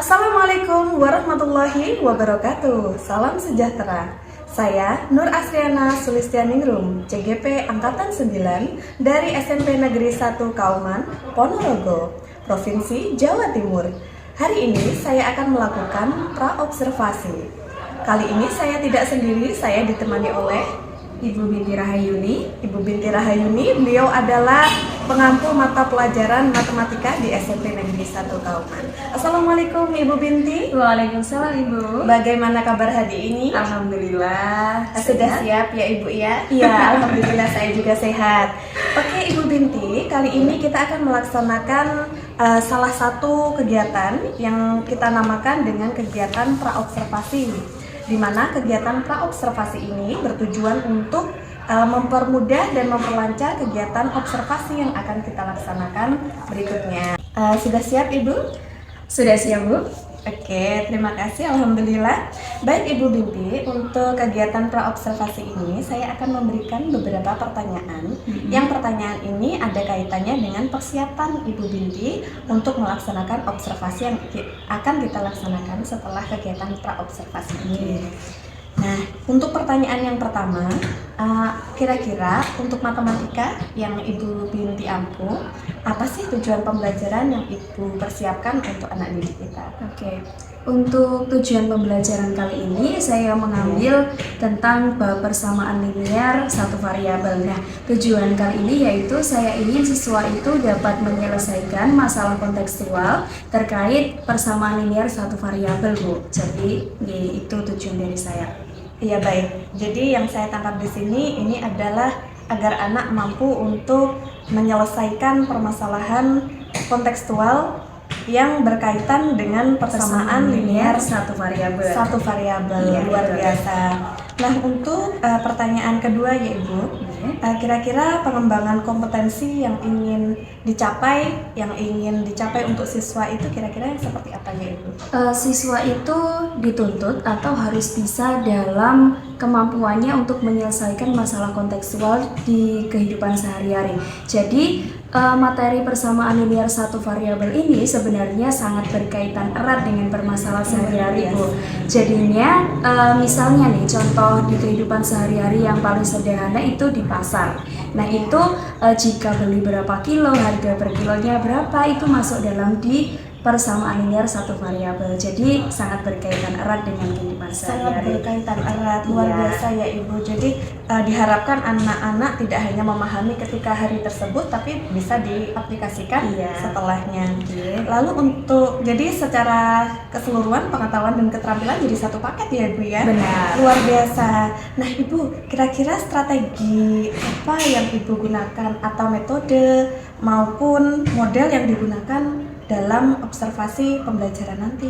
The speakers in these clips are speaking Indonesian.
Assalamualaikum warahmatullahi wabarakatuh. Salam sejahtera. Saya Nur Asriana Sulistianingrum, CGP Angkatan 9 dari SMP Negeri 1 Kauman, Ponorogo, Provinsi Jawa Timur. Hari ini saya akan melakukan praobservasi. Kali ini saya tidak sendiri, saya ditemani oleh Ibu Binti Rahayuni. Ibu Binti Rahayuni. Beliau adalah pengampu mata pelajaran matematika di SMP Negeri 1 Kauman. Assalamualaikum Ibu Binti. Waalaikumsalam Ibu. Bagaimana kabar hari ini? Alhamdulillah. Sudah siap ya Ibu ya? Iya, alhamdulillah saya juga sehat. Oke Ibu Binti, kali ini kita akan melaksanakan salah satu kegiatan yang kita namakan dengan kegiatan praobservasi, di mana kegiatan praobservasi ini bertujuan untuk mempermudah dan memperlancar kegiatan observasi yang akan kita laksanakan berikutnya. Sudah siap Ibu? Sudah siap Bu? Oke, terima kasih. Alhamdulillah. Baik Ibu Binti, untuk kegiatan praobservasi ini saya akan memberikan beberapa pertanyaan. Yang pertanyaan ini ada kaitannya dengan persiapan Ibu Binti untuk melaksanakan observasi yang akan kita laksanakan setelah kegiatan praobservasi ini. Nah, untuk pertanyaan yang pertama, kira-kira untuk matematika yang Ibu Binti ampuh, apa sih tujuan pembelajaran yang Ibu persiapkan untuk anak didik kita? Oke. Untuk tujuan pembelajaran kali ini saya mengambil tentang persamaan linear satu variabel. Nah, tujuan kali ini yaitu saya ingin siswa itu dapat menyelesaikan masalah kontekstual terkait persamaan linear satu variabel, Bu. Jadi, itu tujuan dari saya. Iya baik. Jadi yang saya tangkap di sini ini adalah agar anak mampu untuk menyelesaikan permasalahan kontekstual yang berkaitan dengan persamaan linear satu variabel. Iya, luar biasa. Nah, untuk pertanyaan kedua ya Ibu, kira-kira pengembangan kompetensi yang ingin dicapai untuk siswa itu kira-kira yang seperti apa ya Ibu? Siswa itu dituntut atau harus bisa dalam kemampuannya untuk menyelesaikan masalah kontekstual di kehidupan sehari-hari. Jadi materi persamaan linear satu variabel ini sebenarnya sangat berkaitan erat dengan permasalahan sehari-hari, Bu. Jadinya misalnya nih contoh di kehidupan sehari-hari yang paling sederhana itu di pasar. Nah itu jika beli berapa kilo, harga per kilonya berapa, itu masuk dalam di persamaan linear satu variabel. Jadi sangat berkaitan erat dengan kehidupan Sangat sehari-hari. berkaitan erat, luar biasa ya Ibu. Jadi diharapkan anak-anak tidak hanya memahami ketika hari tersebut, tapi bisa diaplikasikan setelahnya. Lalu jadi secara keseluruhan pengetahuan dan keterampilan jadi satu paket ya Ibu ya? Benar. Luar biasa. Nah Ibu, kira-kira strategi apa yang Ibu gunakan atau metode maupun model yang digunakan dalam observasi pembelajaran nanti?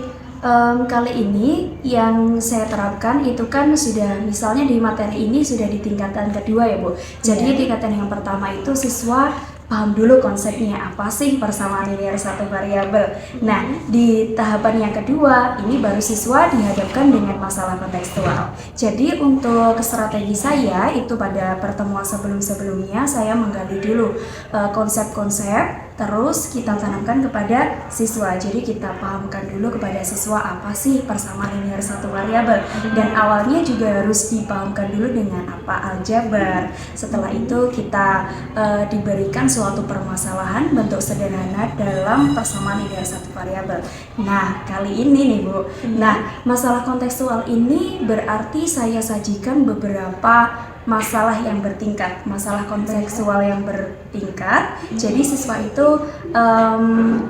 Kali ini yang saya terapkan itu kan sudah misalnya di materi ini sudah di tingkatan kedua ya Bu. Jadi tingkatan yang pertama itu siswa paham dulu konsepnya apa sih persamaan linear satu variabel. Nah, di tahapan yang kedua ini baru siswa dihadapkan dengan masalah kontekstual. Jadi untuk strategi saya itu pada pertemuan sebelum-sebelumnya saya menggali dulu konsep-konsep, terus kita tanamkan kepada siswa. Jadi kita pahamkan dulu kepada siswa apa sih persamaan linear satu variabel. Dan awalnya juga harus dipahamkan dulu dengan apa aljabar. Setelah itu kita diberikan suatu permasalahan bentuk sederhana dalam persamaan linear satu variabel. Nah, kali ini nih Bu. Nah, masalah kontekstual ini berarti saya sajikan beberapa masalah yang bertingkat, masalah kontekstual yang bertingkat. Jadi siswa itu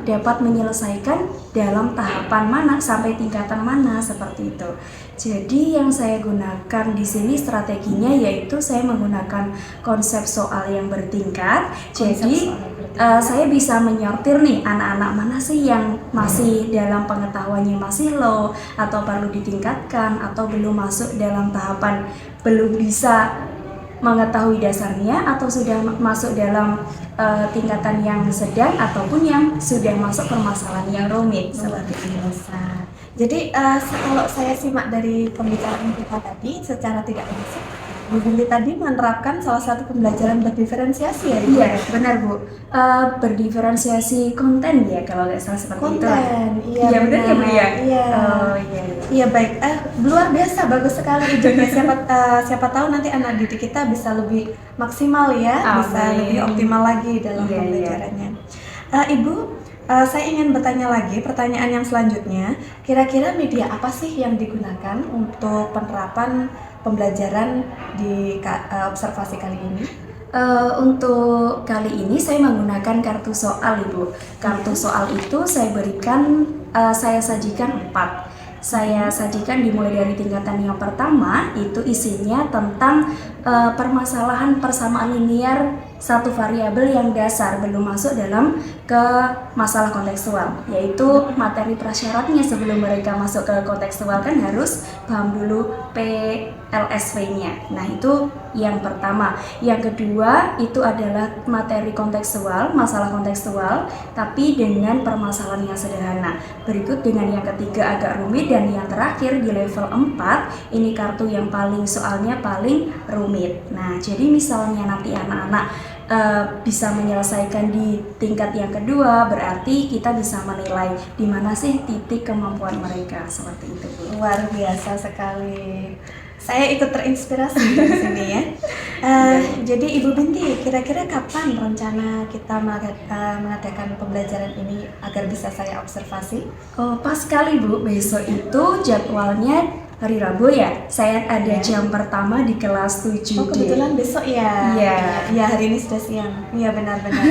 dapat menyelesaikan dalam tahapan mana, sampai tingkatan mana, seperti itu. Jadi yang saya gunakan di sini strateginya yaitu saya menggunakan konsep soal yang bertingkat. Jadi saya bisa menyortir nih anak-anak mana sih yang masih dalam pengetahuannya masih low atau perlu ditingkatkan atau belum masuk dalam tahapan belum bisa mengetahui dasarnya atau sudah masuk dalam tingkatan yang sedang ataupun yang sudah masuk permasalahan yang rumit seperti itu. Jadi kalau saya simak dari pembicaraan kita tadi secara tidak langsung, Bu Binti tadi menerapkan salah satu pembelajaran berdiferensiasi ya Ibu? Iya, benar Bu. Berdiferensiasi konten ya kalau nggak salah seperti itu. Konten, iya Iya benar ya Bu ya. Iya. Oh iya. Iya baik, luar biasa, bagus sekali idenya. Siapa tahu nanti anak didik kita bisa lebih maksimal ya, bisa Amin. lebih optimal lagi dalam Iya, pembelajarannya. Ibu, saya ingin bertanya lagi, pertanyaan yang selanjutnya, kira-kira media apa sih yang digunakan untuk penerapan pembelajaran di observasi kali ini? Untuk kali ini saya menggunakan kartu soal Ibu. Kartu soal itu saya berikan, saya sajikan 4. Saya sajikan dimulai dari tingkatan yang pertama, itu isinya tentang permasalahan persamaan linear satu variabel yang dasar, belum masuk dalam ke masalah kontekstual, yaitu materi prasyaratnya. Sebelum mereka masuk ke kontekstual kan harus paham dulu PLSV-nya. Nah itu yang pertama. Yang kedua itu adalah materi kontekstual, masalah kontekstual, tapi dengan permasalahan yang sederhana. Berikut dengan yang ketiga agak rumit, dan yang terakhir di level 4 ini kartu yang soalnya paling rumit. Nah jadi misalnya nanti anak-anak bisa menyelesaikan di tingkat yang kedua, berarti kita bisa menilai di mana sih titik kemampuan mereka, seperti itu Bu. Luar biasa sekali. Saya ikut terinspirasi di sini ya. Jadi Ibu Binti, kira-kira kapan rencana kita mengadakan pembelajaran ini agar bisa saya observasi? Oh, pas sekali Bu, besok itu jadwalnya hari Rabu ya. Saya ada jam pertama di kelas 7D. Oh kebetulan besok ya? Iya. Iya hari ini sudah siang. Iya benar-benar.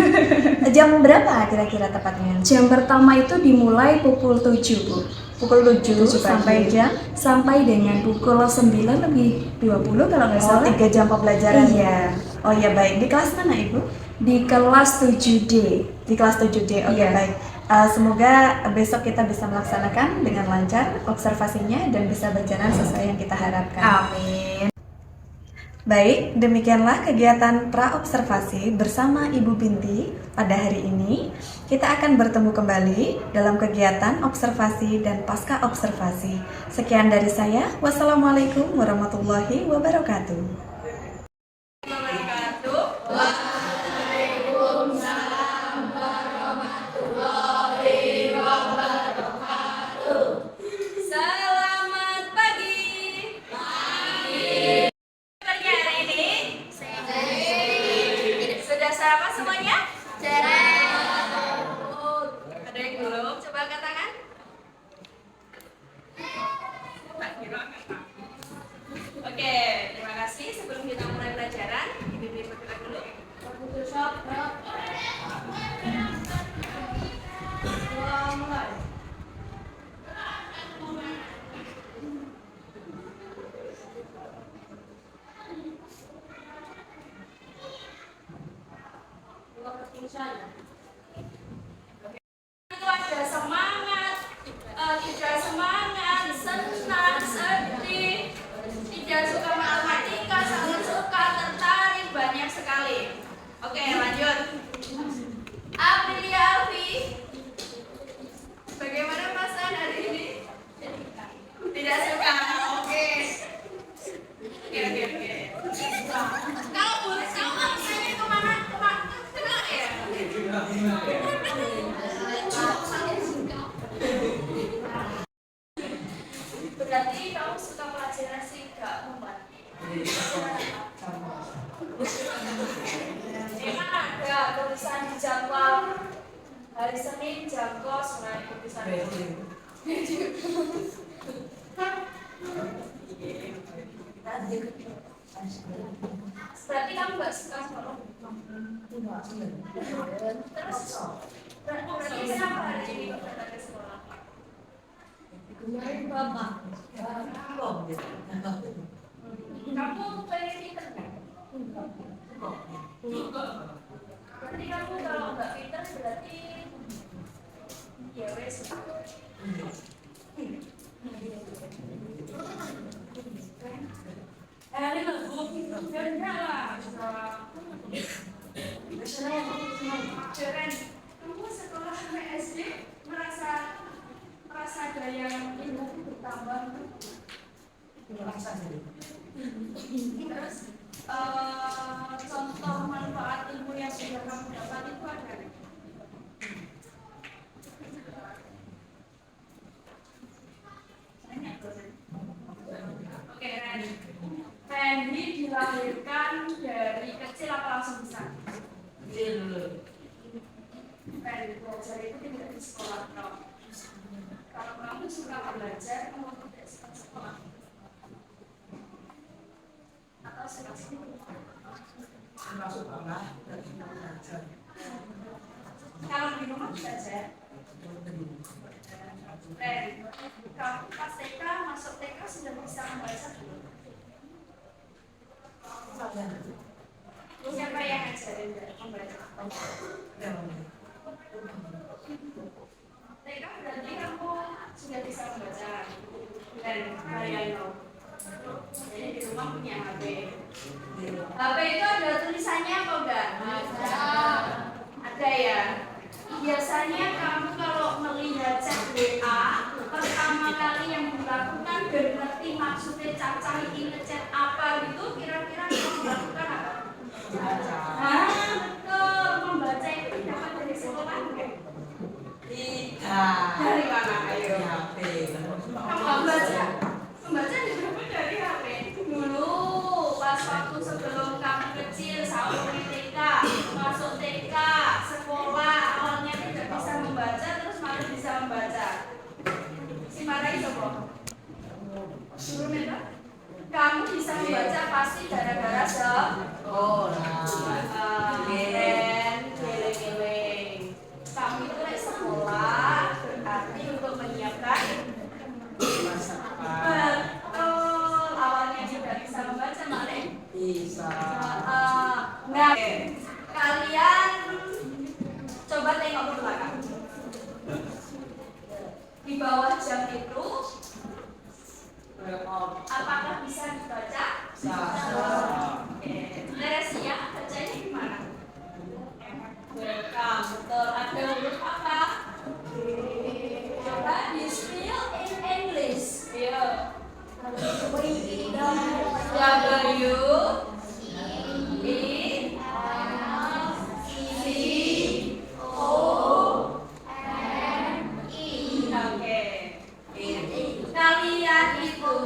Jam berapa kira-kira tepatnya? Jam pertama itu dimulai pukul 7 Bu. Pukul 7 sampai jam? Sampai dengan pukul 9 lebih 20 kalau nggak salah. 3 jam pembelajaran? Iya. Oh iya baik, di kelas mana Ibu? Di kelas 7D. Di kelas 7D, oke Iya. baik. Semoga besok kita bisa melaksanakan dengan lancar observasinya dan bisa berjalan sesuai yang kita harapkan. Amin. Baik, demikianlah kegiatan pra-observasi bersama Ibu Binti pada hari ini. Kita akan bertemu kembali dalam kegiatan observasi dan pasca observasi. Sekian dari saya. Wassalamualaikum warahmatullahi wabarakatuh. Selamat pagi. Pagi hari ini. Sudah sarapan semuanya? Ada yang belum? Coba angkat tangan. Oke, terima kasih. Sebelum kita mulai pelajaran, Ibu bergerak dulu. Mulai. Itu ada semangat, tidak semangat, senang, sedih, tidak suka matematika, sangat suka, tertarik, banyak sekali. Oke, lanjut. Aprilia Alfi, bagaimana perasaan hari ini? Tidak suka. Oke. Oke. Kalau boleh tahu absennya kemana? Kemana ya? Berarti kamu suka pelajaran singkat, Muhammad? Emang ada tulisan di jadwal hari Senin jam kosong tulisan berarti kamu nggak suka sekolah? Terus berarti kenapa hari ini kau datang ke sekolah? Kamu pengen pinter nggak? Berarti kamu kalau nggak pinter berarti ya wes. Jeren, kamu sekolah sampai SD merasa ada yang ilmu bertambah? Terus contoh manfaat ilmu yang sudah kamu dapat itu ada nggak? Oke, Randy dilahirkan dari kecil apa langsung besar? Kecil dulu. Randy belajar itu tidak di sekolah. Kalau kamu suka belajar, kamu tidak suka sekolah atau suka sekolah? Masuk banget dan suka belajar. Kalau di rumah belajar, kamu pas TK masuk TK sudah bisa membaca belum? Siapa yang ngajarin membaca? TK berarti kamu sudah bisa membaca dan bayang. Jadi di rumah punya HP. HP itu ada tulisannya apa enggak? Ada ya. Biasanya kamu kalau melihat chat WA, pertama kali yang dilakukan dan ngerti maksudnya Caca ini ngechat apa gitu, kira-kira kamu melakukan apa? Betul. Membaca itu dapat dari sekolah enggak? Tidak. Dari mana? Ayo. HP. Kamu membaca? Membaca didapat dari HP. Dulu pas waktu sebelum kamu kecil, sampai TK, masuk TK, sekolah awalnya tidak bisa membaca, terus malah bisa membaca. Si Mara itu kok? Suruh minta? Kamu bisa membaca pasti gara-gara Sekolah. keren, geleng-geleng. Kamu itu lagi sekolah, berarti untuk menyiapkan Masa depan. betul. Awalnya tidak bisa membaca, malah Bisa. nah, kalian coba tengok ke belakang. Di bawah jam itu, apakah bisa dibaca? Oke. Teresia, bacanya gimana? Welcome. Betul. Ada huruf apa? Coba di spell in English. Ayo. W E C O N E. Oke. Kalian itu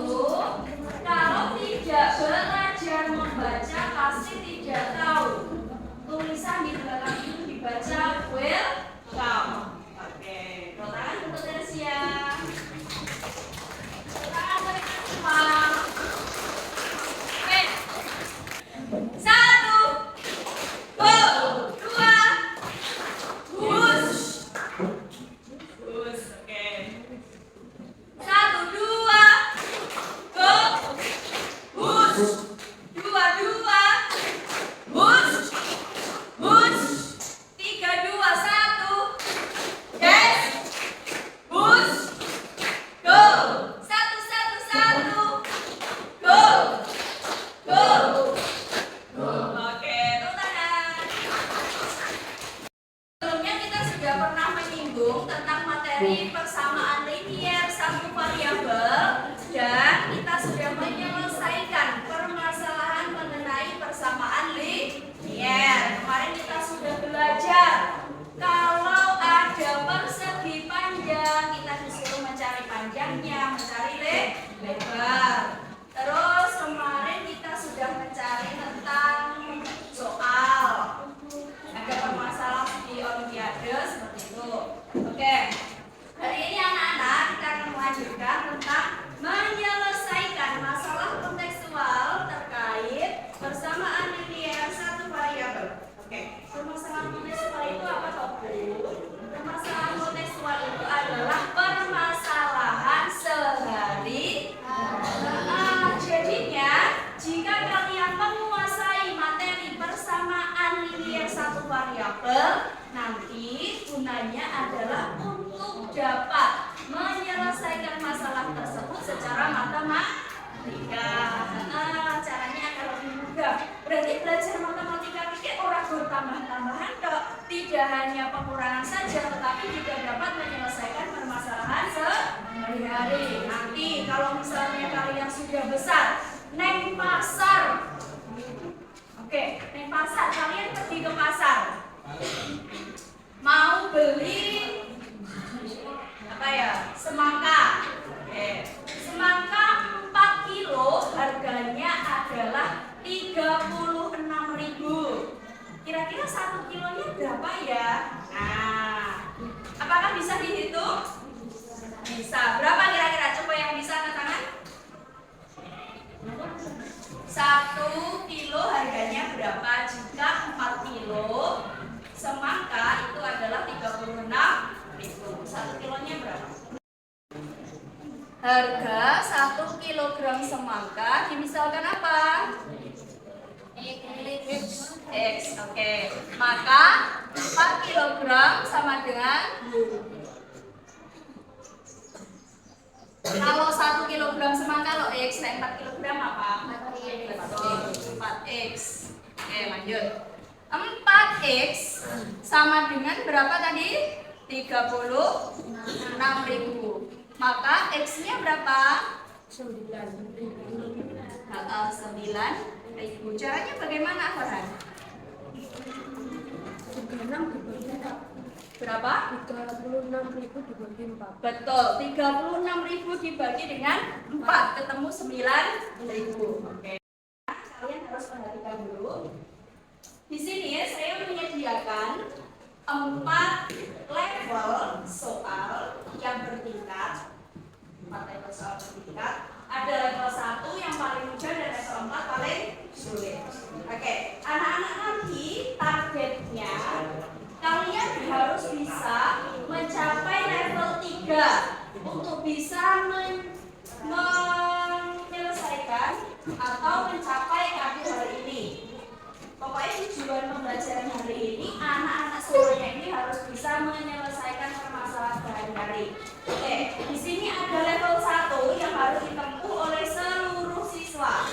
kalau tidak belajar membaca pasti tidak tahu tulisan di belakang itu dibaca welcome. Oke. Tangan untuk Tersia. Tangan berikan semua. Oke. 1, 2, push. Push. Oke. 1, 2, go. Push. 2, 2, push. Push. 3, 2, 1. Yes. Push. Go. 1, 1, 1. Go. Go. Oke, tepuk tangan. Sebelumnya kita sudah pernah menyinggung tentang materi persamaan linier satu variabel dan kita sudah menyelesaikan permasalahan mengenai persamaan linier. Kemarin kita sudah belajar kalau ada persegi panjang kita disuruh mencari panjangnya, mencari lebar. Terus kemarin kita sudah mencari tentang soal. Ada permasalahan di olimpiade seperti itu. Oke. Hari ini anak-anak kita akan melanjutkan tentang menyelesaikan masalah kontekstual terkait persamaan linier satu variabel. Oke. Permasalahan kontekstual itu apa toh? Permasalahan kontekstual itu adalah permasalahan sehari. Jadinya jika kalian menguasai materi persamaan linier satu variabel, nanti gunanya adalah untuk dapat menyelesaikan masalah tersebut secara matematika. Caranya akan lebih mudah. Berarti belajar matematika ini orang bertambah-tambahan kok. Tidak hanya pengurangan saja, tetapi juga dapat menyelesaikan permasalahan sehari-hari. Nanti kalau misalnya kalian sudah besar, neng pasar. Oke, neng pasar, kalian pergi ke pasar. Mau beli apa ya? Semangka. Oke. Semangka 4 kilo harganya adalah 36.000. Kira-kira 1 kilonya berapa ya? Nah, apakah bisa dihitung? Bisa. Berapa kira-kira? Coba yang bisa angkat tangan. 1 kilo harganya berapa? Jika 4 kilo semangka itu adalah 36.000. 1 kilonya berapa? Harga 1 kilogram semangka dimisalkan apa? X. Oke. Maka 4 kilogram sama dengan, kalau 1 kilogram semangka kalau X, nah 4 kilogram apa? 4X. Oke, lanjut. 4X sama dengan berapa tadi? 36.000. Maka X-nya berapa? 9.000. Caranya bagaimana, Farhan? 36 dibagi 4. Berapa? 36.000 dibagi 4. Betul, 36.000 dibagi dengan 4 ketemu 9.000. Oke. Kalian harus perhatikan dulu. Di sini saya menyediakan 4 level soal yang bertingkat. 4 level soal bertingkat. Ada level 1 yang paling mudah dan level 4 paling sulit. Oke, anak-anak nanti targetnya kalian harus bisa mencapai level 3 untuk bisa menyelesaikan atau mencapai KD hari ini. Pokoknya tujuan pembelajaran hari ini anak-anak semuanya ini harus bisa menyelesaikan permasalahan sehari-hari. Oke, di sini ada level 1 yang harus ditempuh oleh seluruh siswa.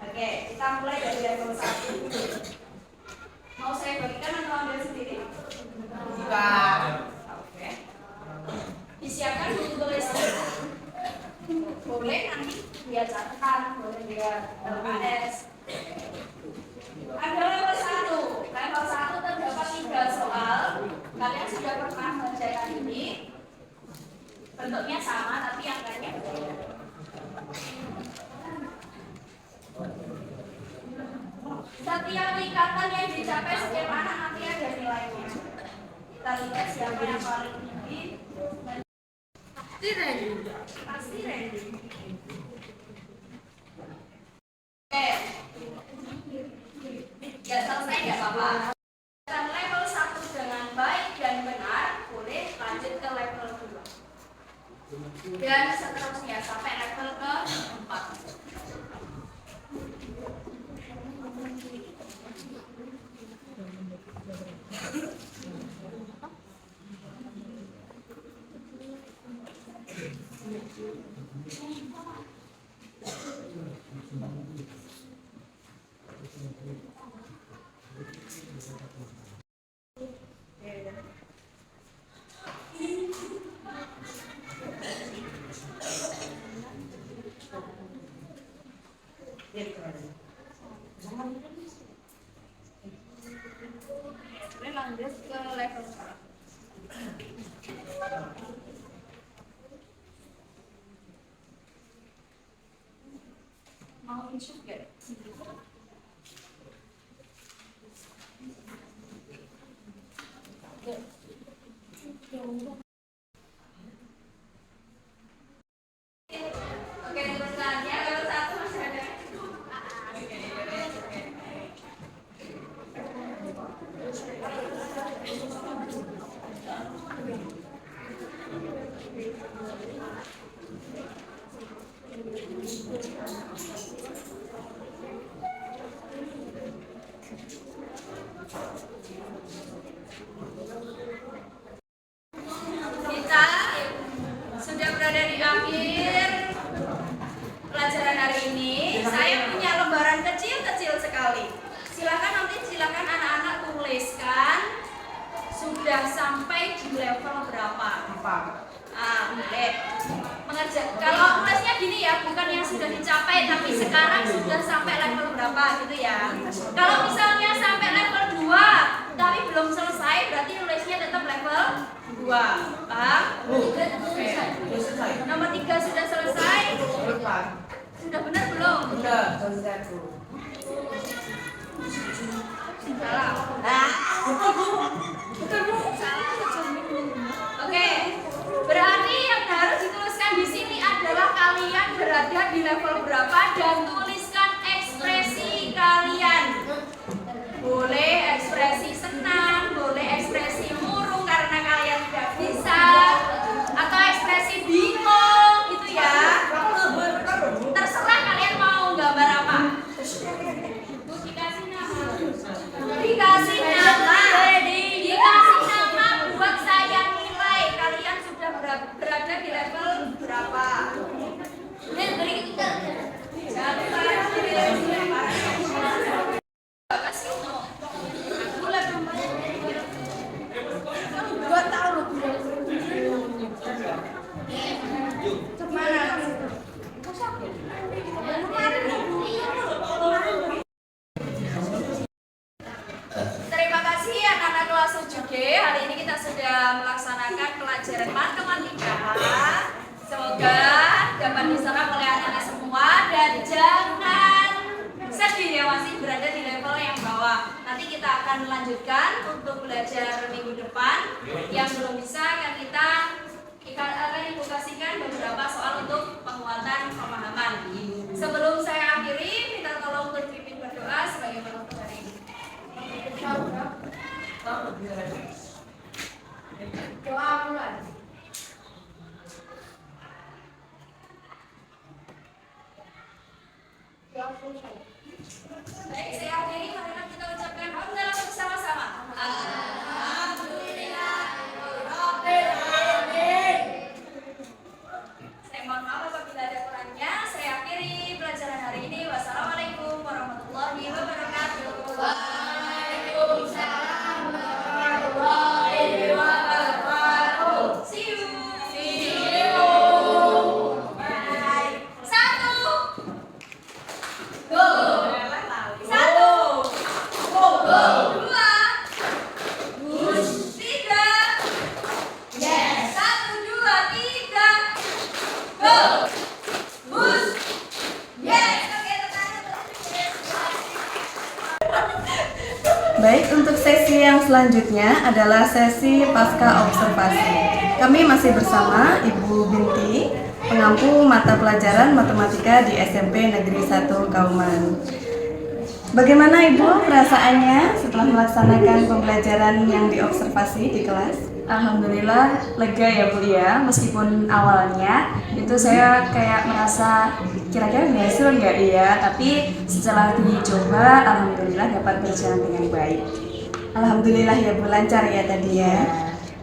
Oke, kita mulai dari level 1 dulu. Mau saya bagikan atau ambil sendiri? Bukan. Oke. Disiapkan buku tulisnya. Boleh nanti dia catatan, boleh dia LKS. Ada level 1. Level 1 terdapat 3 soal. Kalian sudah pernah mengerjakan ini. Bentuknya sama tapi angkanya berbeda. Setiap tingkatan yang dicapai setiap anak nanti ada nilainya. Kita lihat siapa yang paling tinggi. Pasti ready. Oke. Ya selesai nggak apa-apa. Dan level 1 dengan baik dan benar, boleh lanjut ke level 2. Dan seterusnya sampai level ke-4. Lanjut ke level 1. Mau insert gak? Oke, teruskan ya. Level 1 masih ada. Kita sudah berada di akhir pelajaran hari ini. Saya punya lembaran kecil-kecil sekali. Silakan anak-anak tuliskan sudah sampai di level berapa. Apa? Boleh. Kalau tulisnya gini ya, bukan yang sudah dicapai, tapi sekarang sudah sampai level berapa gitu ya. Kalau misalnya sampai level 2, tapi belum selesai, berarti nulisnya tetap level 2. Paham? Nomor 3 sudah selesai. Sudah benar belum? Salah. Oke. Berarti yang harus dituliskan di sini adalah kalian berada di level berapa dan tuliskan ekspresi kalian. Boleh ekspresi senang, boleh ekspresi murung karena kalian tidak bisa, atau ekspresi bingung gitu ya. Terserah kalian mau gambar apa. Bu, dikasih nama. Dikasih nama buat saya nilai kalian sudah berada di level berapa. Terima kasih anak-anak kelas 7D. Hari ini kita sudah melaksanakan pelajaran matematika. Semoga dapat diserap oleh anak-anak semua dan jangan sedih ya, masih berada di level yang bawah. Nanti kita akan melanjutkan untuk belajar minggu depan. Yang belum bisa akan akan ibu kasihkan beberapa soal untuk penguatan pemahaman. Sebelum saya akhiri, minta tolong untuk dipimpin berdoa sebagai penutup hari ini. Doa mulai. Baik, saya akhiri. Marilah kita ucapkan hamdalah bersama-sama. Alhamdulillah. Saya mohon maaf apabila ada kurangnya. Saya akhiri pelajaran hari ini. Wassalamualaikum warahmatullahi wabarakatuh. Waalaikumsalam warahmatullahi wabarakatuh. See you. Bye. 1, 2, 3. Baik, untuk sesi yang selanjutnya adalah sesi pasca observasi. Kami masih bersama Ibu Binti, pengampu mata pelajaran matematika di SMP Negeri 1 Kauman. Bagaimana Ibu perasaannya setelah melaksanakan pembelajaran yang diobservasi di kelas? Alhamdulillah lega ya Bu ya, meskipun awalnya itu saya kayak merasa kira-kira berhasil nggak ya, tapi setelah dicoba alhamdulillah dapat berjalan dengan baik. Alhamdulillah ya Bu, lancar ya tadi ya.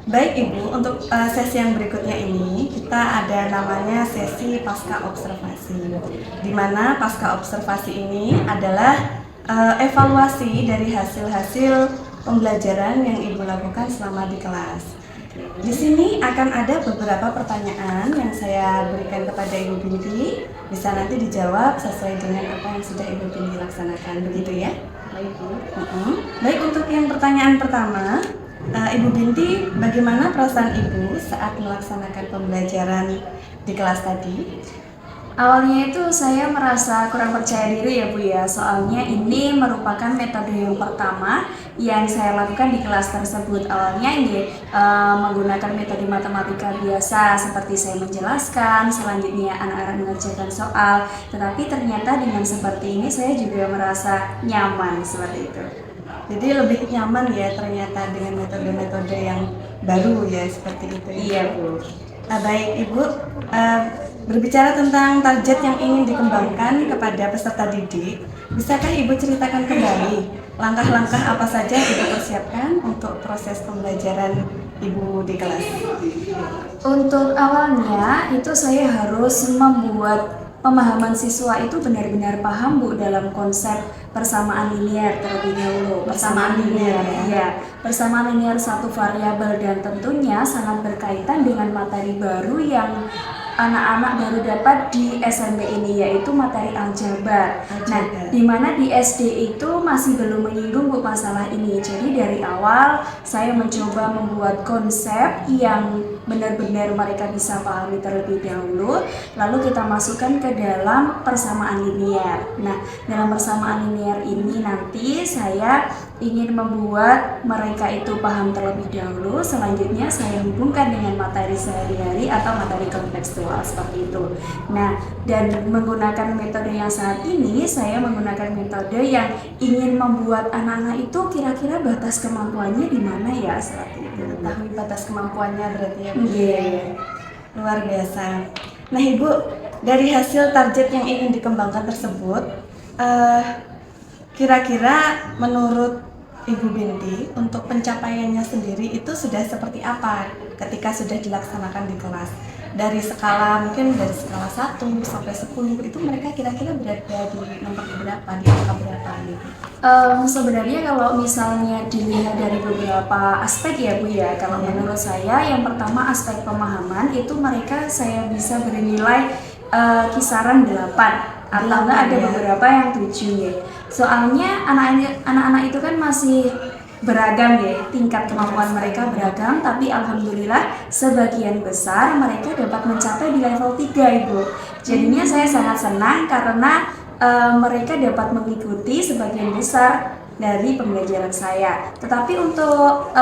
Baik Ibu, untuk sesi yang berikutnya ini kita ada namanya sesi pasca observasi. Di mana pasca observasi ini adalah evaluasi dari hasil-hasil pembelajaran yang Ibu lakukan selama di kelas. Di sini akan ada beberapa pertanyaan yang saya berikan kepada Ibu Binti. Bisa nanti dijawab sesuai dengan apa yang sudah Ibu Binti laksanakan, begitu ya? Baik Bu. Baik, untuk yang pertanyaan pertama, Ibu Binti, bagaimana perasaan Ibu saat melaksanakan pembelajaran di kelas tadi? Awalnya itu saya merasa kurang percaya diri ya Bu ya, soalnya ini merupakan metode yang pertama yang saya lakukan di kelas tersebut. Awalnya ini menggunakan metode matematika biasa seperti saya menjelaskan, selanjutnya anak-anak mengerjakan soal, tetapi ternyata dengan seperti ini saya juga merasa nyaman seperti itu. Jadi lebih nyaman ya ternyata dengan metode-metode yang baru ya, seperti itu. Iya Bu. Baik Ibu, berbicara tentang target yang ingin dikembangkan kepada peserta didik, bisakah Ibu ceritakan kembali langkah-langkah apa saja yang Ibu persiapkan untuk proses pembelajaran Ibu di kelas? Untuk awalnya itu saya harus membuat pemahaman siswa itu benar-benar paham Bu dalam konsep persamaan linear terlebih dahulu. Persamaan linear ya. Persamaan linear satu variabel dan tentunya sangat berkaitan dengan materi baru yang anak-anak baru dapat di SMP ini, yaitu materi aljabar. Nah, Aljabar. di mana di SD itu masih belum menyinggung Bu masalah ini. Jadi dari awal saya mencoba membuat konsep yang benar-benar mereka bisa pahami terlebih dahulu, lalu kita masukkan ke dalam persamaan linear. Nah, dalam persamaan linear ini nanti saya ingin membuat mereka itu paham terlebih dahulu, selanjutnya saya hubungkan dengan materi sehari-hari atau materi kontekstual seperti itu. Nah, dan menggunakan metode yang saat ini, saya menggunakan metode yang ingin membuat anak-anak itu kira-kira batas kemampuannya di mana ya, seperti itu. Mengetahui batas kemampuannya berarti ya Bu. Iya. Luar biasa. Nah Ibu, dari hasil target yang ingin dikembangkan tersebut, kira-kira menurut Ibu Binti untuk pencapaiannya sendiri itu sudah seperti apa ketika sudah dilaksanakan di kelas? Dari skala mungkin dari skala 1 sampai 10 itu mereka kira-kira berada di nomor berapa, di angka berapa gitu? Sebenarnya kalau misalnya dilihat dari beberapa aspek ya Bu ya, kalau menurut saya yang pertama aspek pemahaman itu mereka saya bisa beri nilai kisaran 8 atau enggak ada ya. beberapa yang 7 ya. Soalnya anak-anak itu kan masih beragam ya, tingkat kemampuan mereka beragam, tapi alhamdulillah sebagian besar mereka dapat mencapai di level 3 Ibu. Jadinya saya sangat senang karena mereka dapat mengikuti sebagian besar dari pembelajaran saya. Tetapi untuk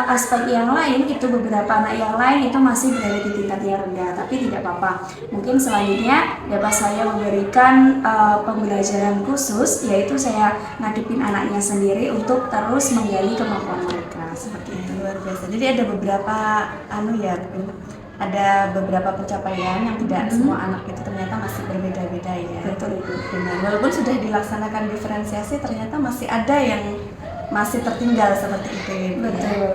aspek yang lain itu beberapa anak yang lain itu masih berada di tingkat yang rendah, tapi tidak apa-apa. Mungkin selanjutnya dapat saya memberikan pembelajaran khusus, yaitu saya ngadepin anaknya sendiri untuk terus menggali kemampuan mereka seperti itu. Luar biasa. Jadi ada beberapa ada beberapa pencapaian yang tidak semua anak itu ternyata masih berbeda-beda ya. Betul Ibu. Benar. Walaupun sudah dilaksanakan diferensiasi, ternyata masih ada yang masih tertinggal seperti itu. Ya, Bu. Betul.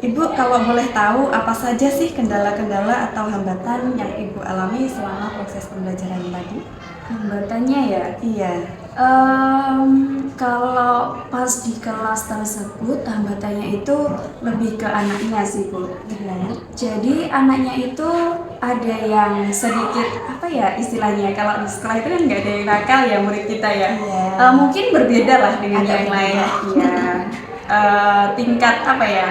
Ibu kalau boleh tahu apa saja sih kendala-kendala atau hambatan yang Ibu alami selama proses pembelajaran tadi? Hambatannya ya. Iya. Kalau pas di kelas tersebut hambatannya itu lebih ke anaknya sih Bu. Benar. Jadi anaknya itu ada yang sedikit apa ya istilahnya, kalau di sekolah itu kan nggak ada yang nakal ya murid kita ya. Iya. Mungkin berbeda lah dengan Agak yang lain. berbeda. Iya. Tingkat apa ya?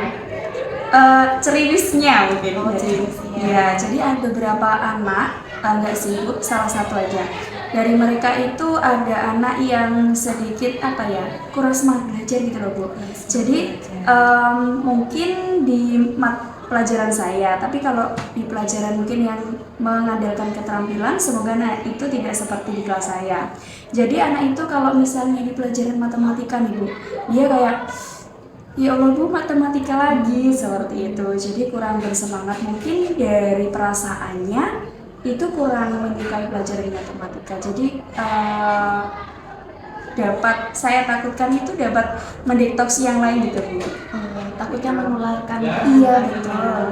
Ceriwisnya mungkin. Oh, ceriwisnya. Iya, jadi ada beberapa anak, enggak sih Bu, salah satu aja. Dari mereka itu ada anak yang sedikit apa ya, kurang semangat belajar gitu loh Bu. Jadi mungkin di pelajaran saya, tapi kalau di pelajaran mungkin yang mengandalkan keterampilan, semoga anak itu tidak seperti di kelas saya. Jadi anak itu kalau misalnya di pelajaran matematika nih Bu, dia kayak ya Allah Bu, matematika lagi seperti itu. Jadi kurang bersemangat, mungkin dari perasaannya itu kurang menyukai pelajaran matematika. Jadi saya takutkan itu dapat mendetoks yang lain gitu Bu. Takutnya menularkan. Iya betul.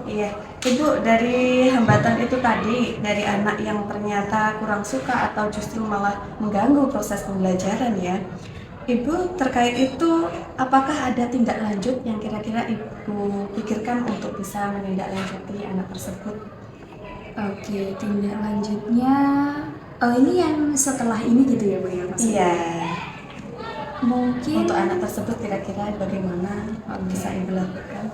Iya, Ibu, dari hambatan itu tadi, dari anak yang ternyata kurang suka atau justru malah mengganggu proses pembelajaran ya, Ibu terkait itu apakah ada tindak lanjut yang kira-kira Ibu pikirkan untuk bisa menindaklanjuti anak tersebut? Oke, tindak lanjutnya ini yang setelah ini gitu ya Bu ya maksudnya? Iya. Mungkin Untuk anak tersebut kira-kira bagaimana bisa Ibu lakukan?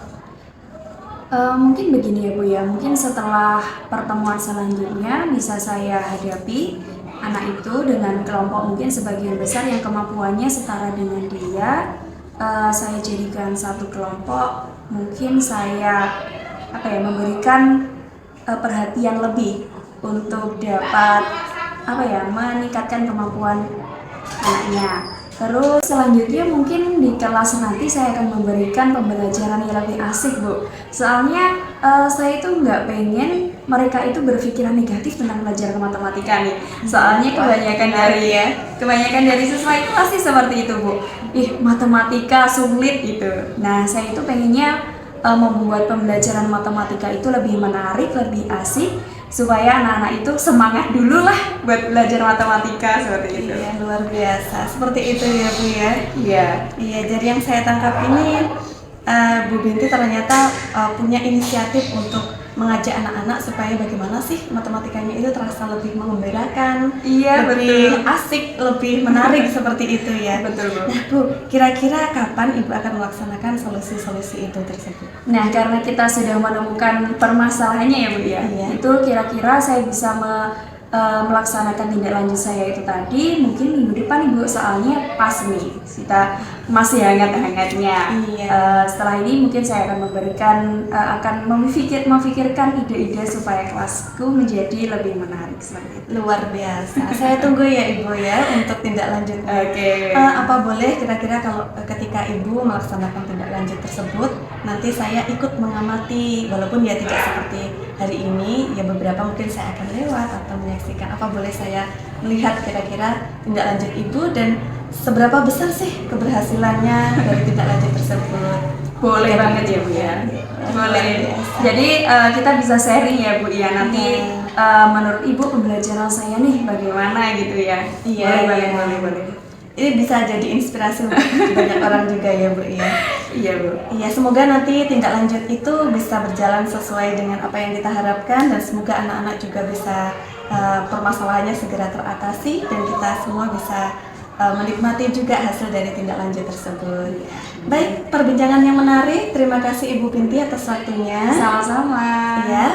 Mungkin begini ya Bu ya, mungkin setelah pertemuan selanjutnya bisa saya hadapi anak itu dengan kelompok mungkin sebagian besar yang kemampuannya setara dengan dia. Saya jadikan satu kelompok, mungkin saya memberikan perhatian lebih untuk dapat meningkatkan kemampuan anaknya. Terus selanjutnya mungkin di kelas nanti saya akan memberikan pembelajaran yang lebih asik Bu. Soalnya saya itu nggak pengen mereka itu berpikiran negatif tentang pelajaran matematika nih. Soalnya kebanyakan dari siswa itu pasti seperti itu Bu. Matematika sulit gitu. Nah saya itu pengennya membuat pembelajaran matematika itu lebih menarik, lebih asik, supaya anak-anak itu semangat dulu lah buat belajar matematika seperti itu. Iya, luar biasa. Seperti itu ya Bu ya. Iya. Iya, jadi yang saya tangkap ini Bu Binti ternyata punya inisiatif untuk mengajak anak-anak supaya bagaimana sih matematikanya itu terasa lebih mengembirakan, Iya, lebih betul. asik, lebih menarik seperti itu ya. Betul, Bu. Nah Bu, kira-kira kapan Ibu akan melaksanakan solusi-solusi itu tersebut? Nah, karena kita sudah menemukan permasalahannya ya Bu ya, Iya. itu kira-kira saya bisa melaksanakan tindak lanjut saya itu tadi mungkin minggu depan Ibu, soalnya pas nih kita masih hangat-hangatnya. Iya. Setelah ini mungkin saya akan akan memikirkan ide-ide supaya kelasku menjadi lebih menarik seperti itu. Luar biasa. Saya tunggu ya Ibu ya untuk tindak lanjutnya. Oke. Apa boleh kira-kira kalau ketika Ibu melaksanakan tindak lanjut tersebut, nanti saya ikut mengamati, walaupun ya tidak seperti hari ini, ya beberapa mungkin saya akan lewat atau menyaksikan. Apa boleh saya melihat kira-kira tindak lanjut Ibu dan seberapa besar sih keberhasilannya dari tindak lanjut tersebut? Boleh Jadi, banget ya Bu ya. Boleh. biasa. Jadi kita bisa sharing ya Bu ya. Nanti menurut Ibu pembelajaran saya nih bagaimana gitu ya. Iya, boleh, iya. boleh. Ini bisa jadi inspirasi untuk banyak orang juga ya Bu ya. Iya Bu. Iya, semoga nanti tindak lanjut itu bisa berjalan sesuai dengan apa yang kita harapkan dan semoga anak-anak juga bisa permasalahannya segera teratasi dan kita semua bisa menikmati juga hasil dari tindak lanjut tersebut. Baik, perbincangan yang menarik. Terima kasih Ibu Binti atas waktunya. Sama-sama. Ya.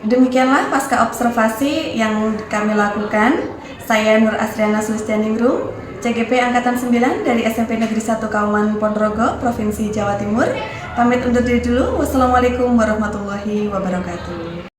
Demikianlah pasca observasi yang kami lakukan. Saya Nur Asriana Sulistianingrum, CGP Angkatan 9 dari SMP Negeri 1 Kauman Ponorogo, Provinsi Jawa Timur. Pamit undur diri dulu. Wassalamualaikum warahmatullahi wabarakatuh.